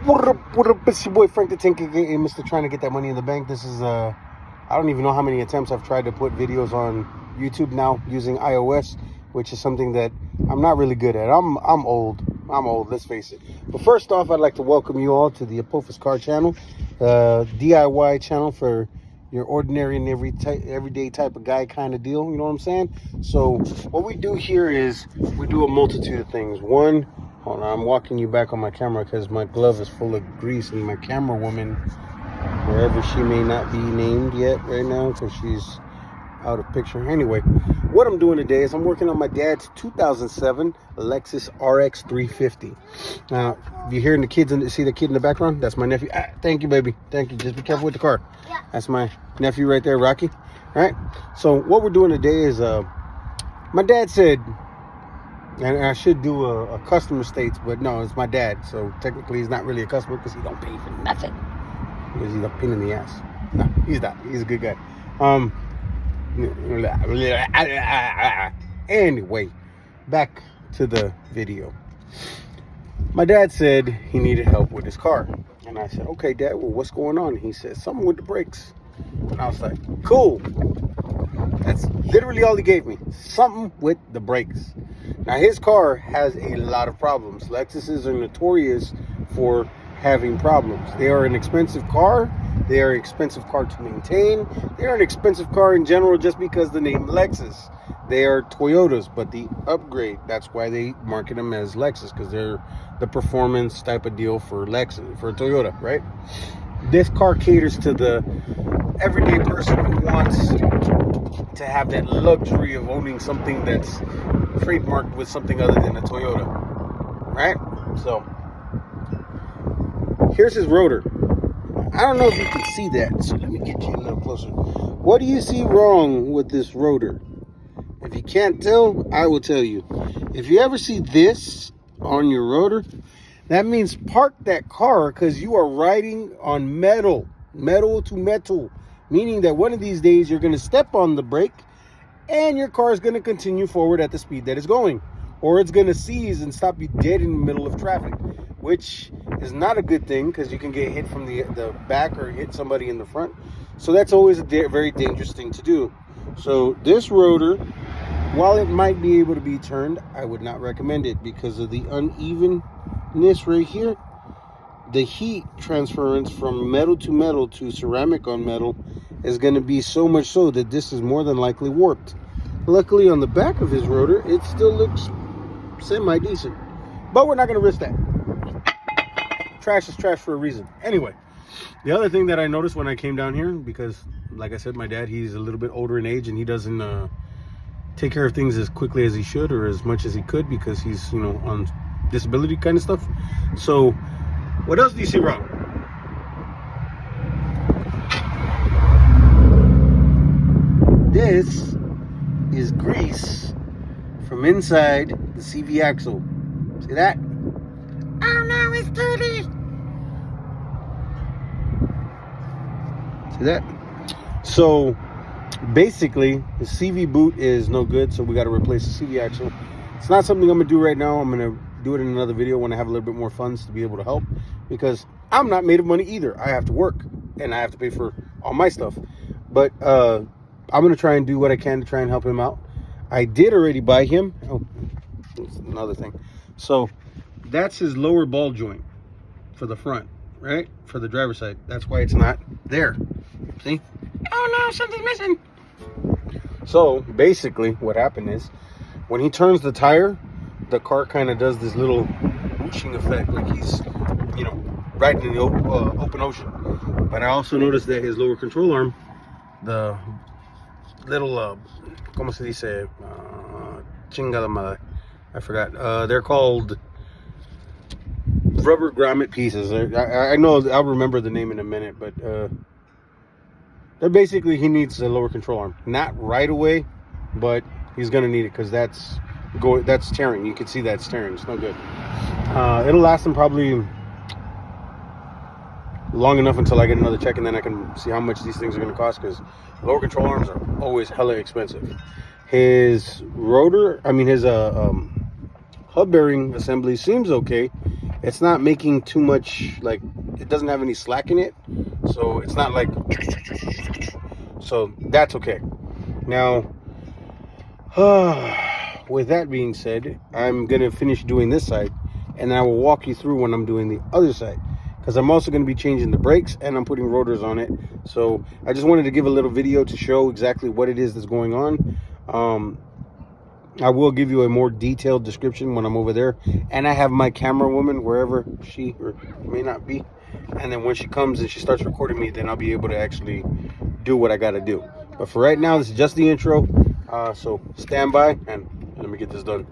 What up, it's your boy Frank the Tank, aka Mr. Trying to Get That Money in the Bank. This is, I don't even know how many attempts I've tried to put videos on YouTube now using iOS, which is something that I'm not really good at. I'm old, let's face it. But first off, I'd like to welcome you all to the Apophis Car channel, DIY channel for your ordinary and everyday type of guy kind of deal, you know what I'm saying? So what we do here is we do a multitude of things. One, hold on, I'm walking you back on my camera because my glove is full of grease, and my camera woman, wherever she may not be named yet right now because she's out of picture. Anyway, what I'm doing today is I'm working on my dad's 2007 Lexus rx350. Now, if you're hearing the kids and see the kid in the background, that's my nephew. Thank you, baby. Thank you. Just be careful with the car. Yeah. That's my nephew right there, Rocky. All right. So what we're doing today is my dad said, and I should do a customer states, but no, it's my dad. So technically he's not really a customer because he don't pay for nothing. Because he's a pain in the ass. No, he's not. He's a good guy. Anyway, back to the video. My dad said he needed help with his car. And I said, okay, Dad, well, what's going on? He said, something with the brakes. And I was like, cool. That's literally all he gave me. Something with the brakes. Now, his car has a lot of problems. Lexuses are notorious for having problems. They are an expensive car. They are an expensive car to maintain. They are an expensive car in general just because the name Lexus. They are Toyotas, but the upgrade, that's why they market them as Lexus, because they're the performance type of deal for Lexus, for Toyota, right? This car caters to the everyday person who wants to have that luxury of owning something that's trademarked with something other than a Toyota, right? So here's his rotor. I don't know if you can see that, so let me get you a little closer. What do you see wrong with this rotor? If you can't tell, I will tell you. If you ever see this on your rotor, that means park that car because you are riding on metal to metal, meaning that one of these days you're going to step on the brake and your car is going to continue forward at the speed that it's going, or it's going to seize and stop you dead in the middle of traffic, which is not a good thing because you can get hit from the back or hit somebody in the front. So that's always a very dangerous thing to do. So this rotor, while it might be able to be turned, I would not recommend it because of the unevenness right here. The heat transference from metal to ceramic on metal is going to be so much so that this is more than likely warped. Luckily, on the back of his rotor, it still looks semi-decent. But we're not going to risk that. Trash is trash for a reason. Anyway, the other thing that I noticed when I came down here, because like I said, my dad, he's a little bit older in age and he doesn't take care of things as quickly as he should or as much as he could because he's, you know, on disability kind of stuff. So what else do you see wrong? This is grease from inside the CV axle. See that? Oh no, it's dirty. See that? So basically the CV boot is no good, so we got to replace the CV axle. It's not something I'm gonna do right now. I'm gonna do it in another video when I have a little bit more funds to be able to help, because I'm not made of money either. I have to work and I have to pay for all my stuff, but I'm gonna try and do what I can to try and help him out. I did already buy him, oh, that's another thing. So that's his lower ball joint for the front, right? For the driver's side. That's why it's not there. See? Oh no, something's missing. So basically what happened is when he turns the tire, the car kind of does this little whooshing effect, like he's, you know, riding in the open ocean. But I also noticed that his lower control arm, the little, ¿cómo se dice? Chingada madre. I forgot. They're called rubber grommet pieces. I know, I'll remember the name in a minute, but they're basically, he needs a lower control arm. Not right away, but he's gonna need it because that's tearing. You can see that's tearing. It's no good. It'll last him probably long enough until I get another check, and then I can see how much these things are going to cost, because lower control arms are always hella expensive. His rotor, his hub bearing assembly seems okay. it's not making too much, like, it doesn't have any slack in it, so it's not like, so that's okay. Now, with that being said, I'm gonna finish doing this side, and then I will walk you through when I'm doing the other side, because I'm also going to be changing the brakes and I'm putting rotors on it. So I just wanted to give a little video to show exactly what it is that's going on. I will give you a more detailed description when I'm over there, and I have my camera woman wherever she or may not be, and then when she comes and she starts recording me, then I'll be able to actually do what I got to do. But for right now, this is just the intro, so stand by and let me get this done.